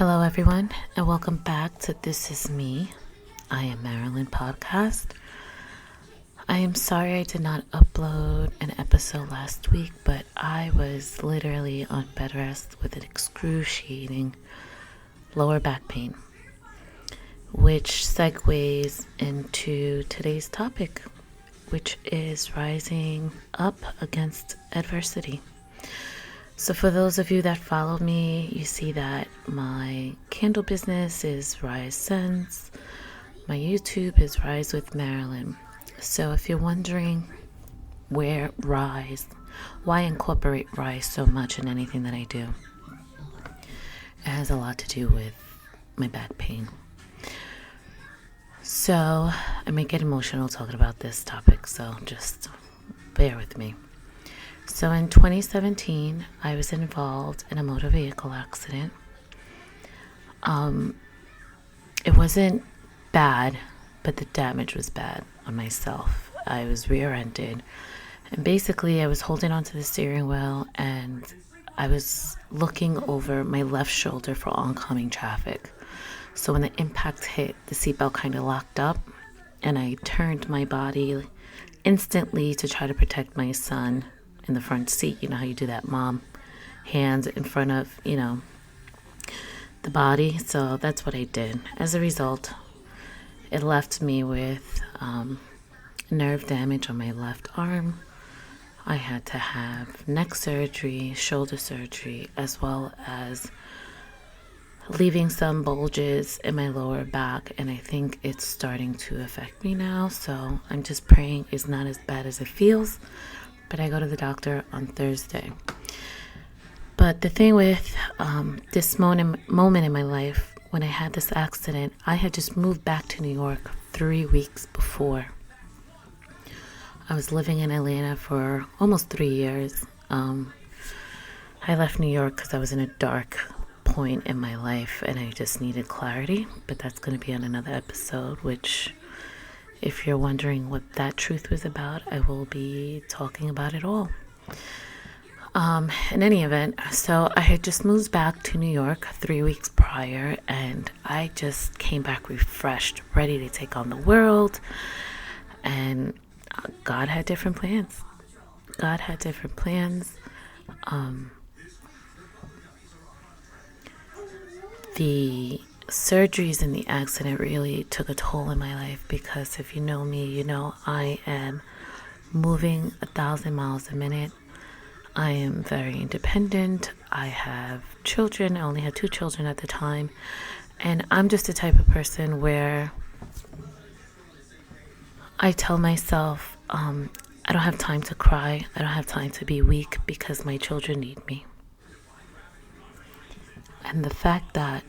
Hello, everyone, and welcome back to This Is Me. I am Marilyn Podcast. I am sorry I did not upload an episode last week, but I was literally on bed rest with an excruciating lower back pain, which segues into today's topic, which is rising up against adversity. So for those of you that follow me, you see that my candle business is Rise Sense. My YouTube is Rise with Marilyn. So if you're wondering why incorporate Rise so much in anything that I do, it has a lot to do with my back pain. So I may get emotional talking about this topic, so just bear with me. So in 2017, I was involved in a motor vehicle accident. It wasn't bad, but the damage was bad on myself. I was rear-ended, and basically I was holding onto the steering wheel, and I was looking over my left shoulder for oncoming traffic. So when the impact hit, the seatbelt kind of locked up, and I turned my body instantly to try to protect my son in the front seat. You know how you do that, mom, hands in front of, the body. So that's what I did. As a result, it left me with nerve damage on my left arm. I had to have neck surgery, shoulder surgery, as well as leaving some bulges in my lower back, and I think it's starting to affect me now. So I'm just praying it's not as bad as it feels. But I go to the doctor on Thursday. But the thing with this moment in my life, when I had this accident, I had just moved back to New York 3 weeks before. I was living in Atlanta for almost 3 years. I left New York because I was in a dark point in my life and I just needed clarity. But that's going to be on another episode, which, if you're wondering what that truth was about, I will be talking about it all. In any event, so I had just moved back to New York 3 weeks prior, and I just came back refreshed, ready to take on the world. And God had different plans. The surgeries in the accident really took a toll in my life, because if you know me, you know I am moving 1,000 miles a minute. I am very independent. I have children. I only had 2 children at the time. And I'm just the type of person where I tell myself, I don't have time to cry. I don't have time to be weak, because my children need me. And the fact that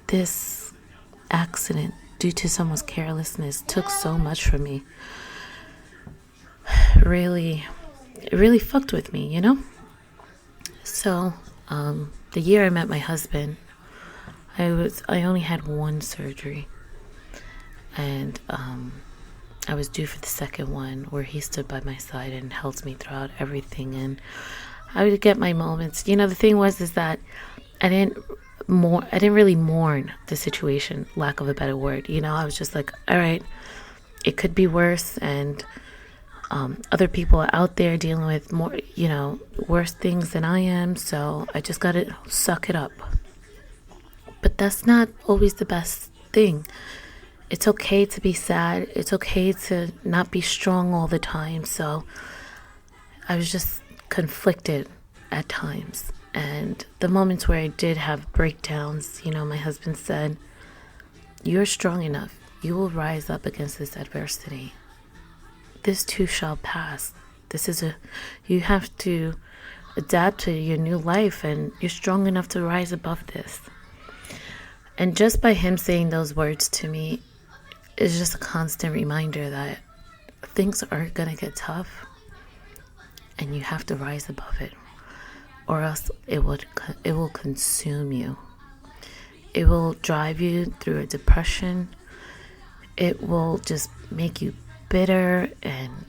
this accident, due to someone's carelessness, took so much from me, it really fucked with me, So, the year I met my husband, I only had 1 surgery, and I was due for the second one, where he stood by my side and held me throughout everything, and I would get my moments. The thing is that I didn't really mourn the situation, lack of a better word. I was just like, all right, it could be worse, and other people are out there dealing with more, worse things than I am, so I just gotta suck it up. But that's not always the best thing. It's okay to be sad. It's okay to not be strong all the time. So I was just conflicted at times. And the moments where I did have breakdowns, my husband said, "You're strong enough. You will rise up against this adversity. This too shall pass. You have to adapt to your new life, and you're strong enough to rise above this." And just by him saying those words to me is just a constant reminder that things are going to get tough, and you have to rise above it, or else it will consume you. It will drive you through a depression. It will just make you bitter and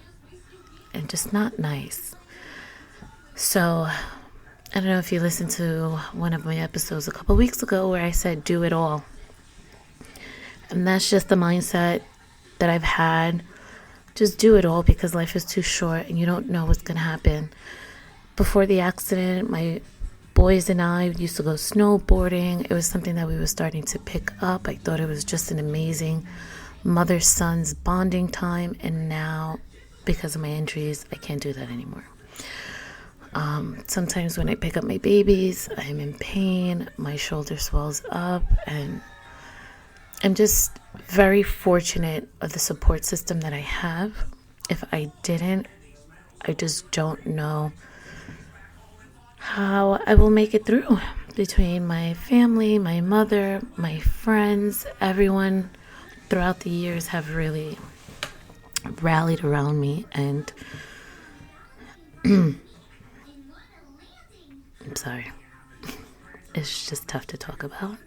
just not nice. So I don't know if you listened to one of my episodes a couple weeks ago where I said do it all. And that's just the mindset that I've had. Just do it all because life is too short and you don't know what's going to happen. Before the accident, my boys and I used to go snowboarding. It was something that we were starting to pick up. I thought it was just an amazing mother-son's bonding time. And now, because of my injuries, I can't do that anymore. Sometimes when I pick up my babies, I'm in pain. My shoulder swells up, and I'm just very fortunate of the support system that I have. If I didn't, I just don't know how I will make it through. Between my family, my mother, my friends, everyone throughout the years have really rallied around me, and I'm sorry. It's just tough to talk about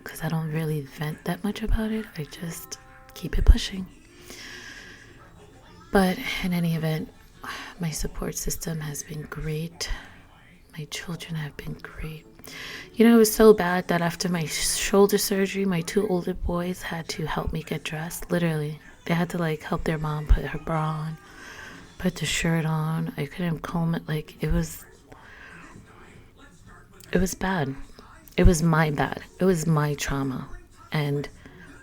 because I don't really vent that much about it. I just keep it pushing. But in any event, my support system has been great. My children have been great. You know, it was so bad that after my shoulder surgery, my 2 older boys had to help me get dressed. Literally. They had to help their mom put her bra on, put the shirt on. I couldn't comb it. It was bad. It was my bad. It was my trauma. And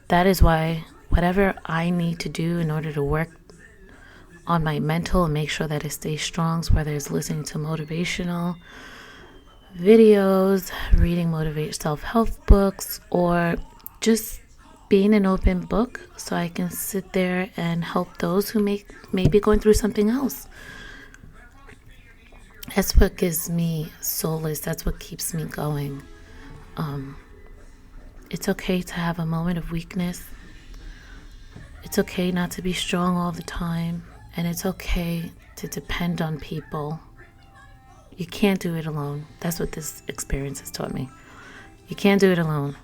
that is why whatever I need to do in order to work on my mental and make sure that it stays strong, whether it's listening to motivational videos, reading self-help books, or just being an open book so I can sit there and help those who may be going through something else. That's what gives me solace. That's what keeps me going. It's okay to have a moment of weakness. It's okay not to be strong all the time. And it's okay to depend on people. You can't do it alone. That's what this experience has taught me. You can't do it alone.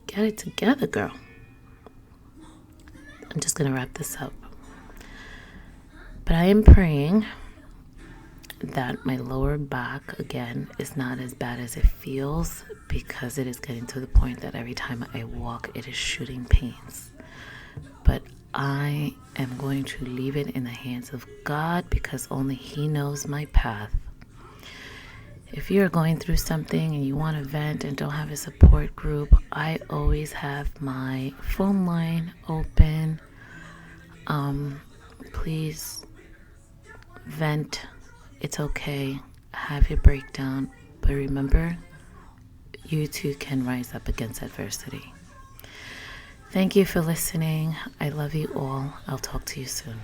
Get it together, girl. I'm just going to wrap this up. But I am praying that my lower back, again, is not as bad as it feels, because it is getting to the point that every time I walk, it is shooting pains. But I am going to leave it in the hands of God, because only He knows my path. If you're going through something and you want to vent and don't have a support group, I always have my phone line open. Please vent. It's okay. Have your breakdown. But remember, you too can rise up against adversity. Thank you for listening. I love you all. I'll talk to you soon.